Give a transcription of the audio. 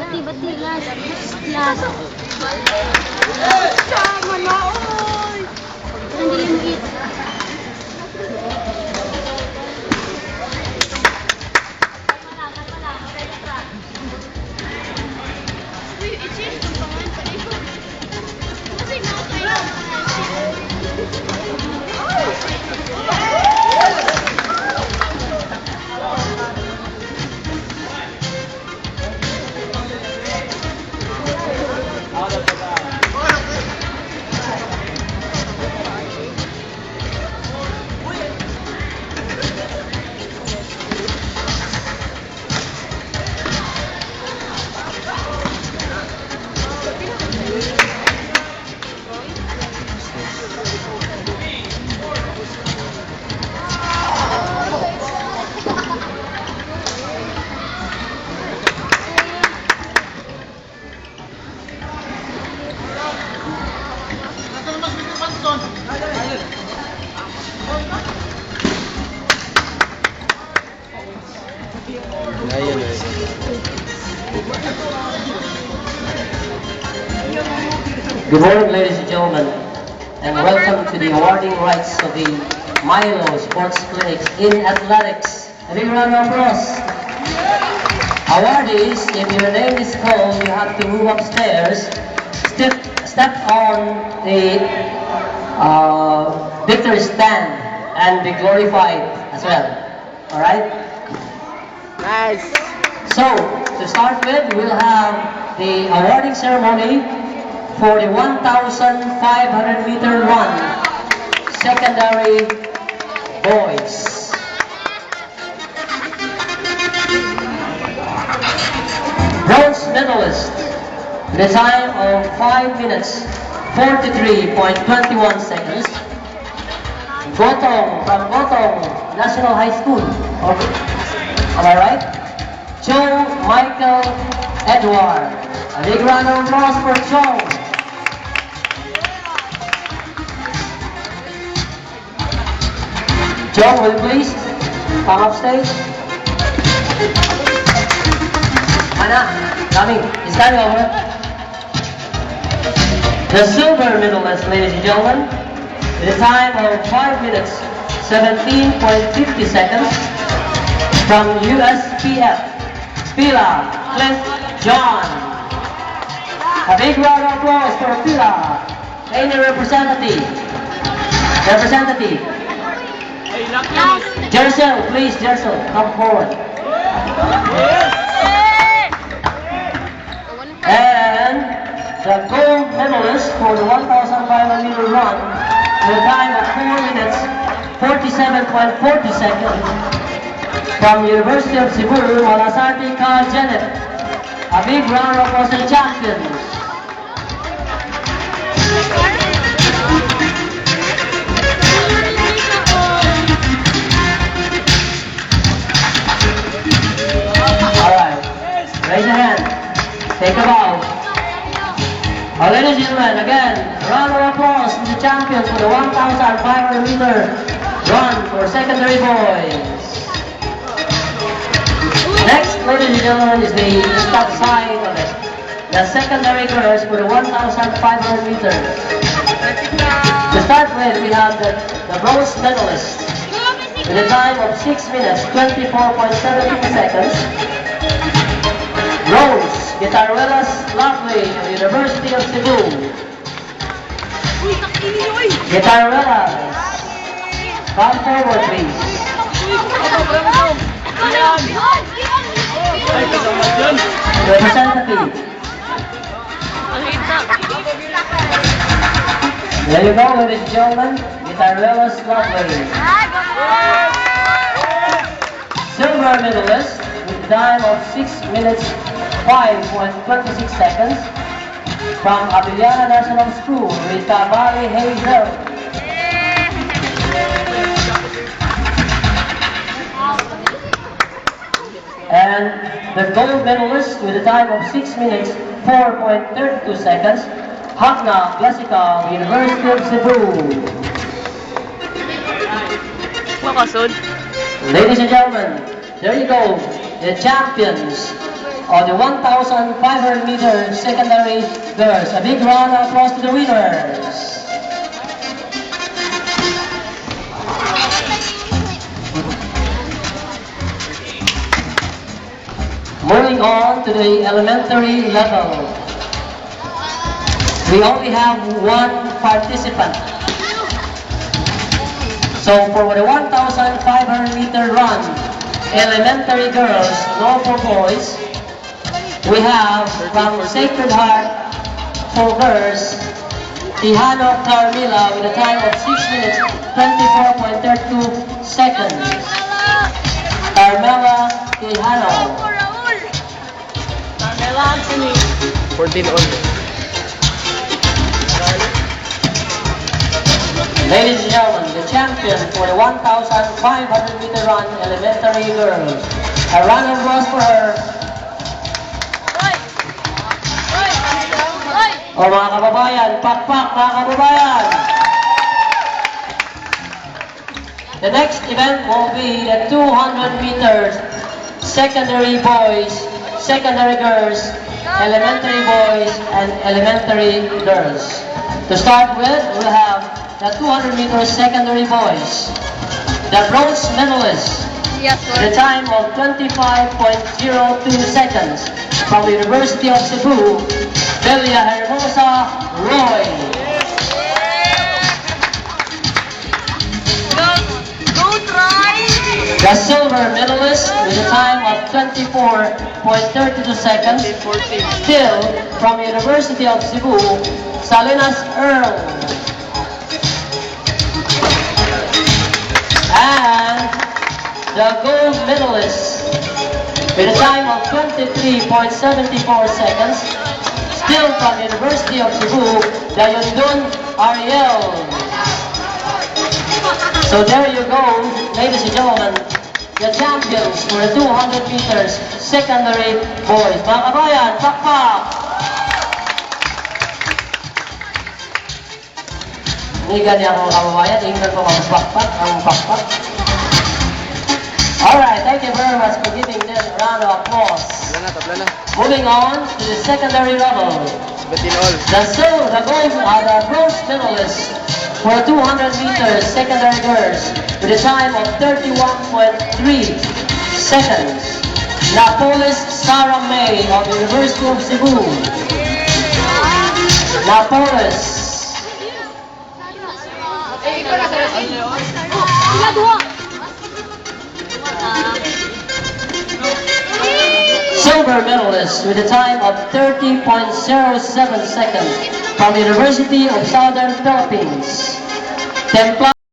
Bati-bati last. Sama na, oy! Hindi mo eat. Good morning, ladies and gentlemen, and welcome to the awarding rights of the Milo Sports Clinics in Athletics. A big round of applause. Awardees, if your name is called, you have to move upstairs, step on the victory stand, and be glorified as well. All right? Nice. So, to start with, we'll have the awarding ceremony for the 1,500 meter run, secondary boys. Bronze medalist, the time of 5 minutes, 43.21 seconds. Gotong from Gotong National High School. Am I right? Joe Michael Edward. A big round of applause for Joe. Joe, will you please come up stage? Mana, coming. Is that over? The silver medalist, ladies and gentlemen, with a time of 5 minutes, 17.50 seconds, from USPF, Pila Cliff John. A big round of applause for Pila, any representative. Jersel, please, Jersel, come forward. And the gold medalist for the 1,500 meter run with a time of 4 minutes, 47.40 seconds from University of Cebu, Malasarte Carl Janet. A big round of applause for champions. Raise your hand. Take a bow. Ladies and gentlemen, again, round of applause to the champions for the 1,500 meter run for secondary boys. Next, ladies and gentlemen, is the top side of it. The secondary girls for the 1,500 meters. To start with, we have the bronze medalist with a time of 6 minutes, 24.17 seconds. Rose Guitaruelas Lovely of the University of Cebu. Guitaruelas, come forward please. Representative. There you go, ladies and gentlemen. Guitaruelas Lovely. Silver medalist with a time of 6 minutes 5.26 seconds from Abiliana National School, Rita Valley Hazel. And the gold medalist with a time of 6 minutes 4.32 seconds, Hagna Classical, University of Cebu. Makasod. Ladies and gentlemen, there you go, the champions of the 1,500 meter secondary girls. A big round of applause to the winners. Moving on to the elementary level. We only have one participant. So for the 1,500 meter run, elementary girls, no for boys, we have from Sacred Heart for girls, Tihano Carmila with a time of 6 minutes 24.32 seconds. Carmela Tihano. 14 all. Ladies and gentlemen, the champion for the 1,500 meter run, elementary girls. A round of applause for her. O mga kababayan, pakpak mga kababayan. The next event will be the 200 meters secondary boys, secondary girls, elementary boys, and elementary girls. To start with, we'll have the 200 meters secondary boys. The bronze medalist, Yes, the time of 25.02 seconds from the University of Cebu, Delia Hermosa Roy. Go try! The silver medalist with a time of 24.32 seconds, 14. still from the University of Cebu, Salinas Earl. And the gold medalist with a time of 23.74 seconds, still from the University of Cebu, Dayundun Ariel. So there you go, ladies and gentlemen, the champions for the 200 meters secondary boys. Mga kabayan, pakpak! Hindi ganyan ako kababayan, tingnan ko ang pakpak, ang pakpak. Alright, thank you very much for giving them a round of applause. Tabla na. Moving on to the secondary level. 17 all. The bronze medalist for 200 meters secondary girls with a time of 31.3 seconds. Napolis Sarah May of the University of Cebu. Napolis. Silver medalist with a time of 30.07 seconds from the University of Southern Philippines. Templar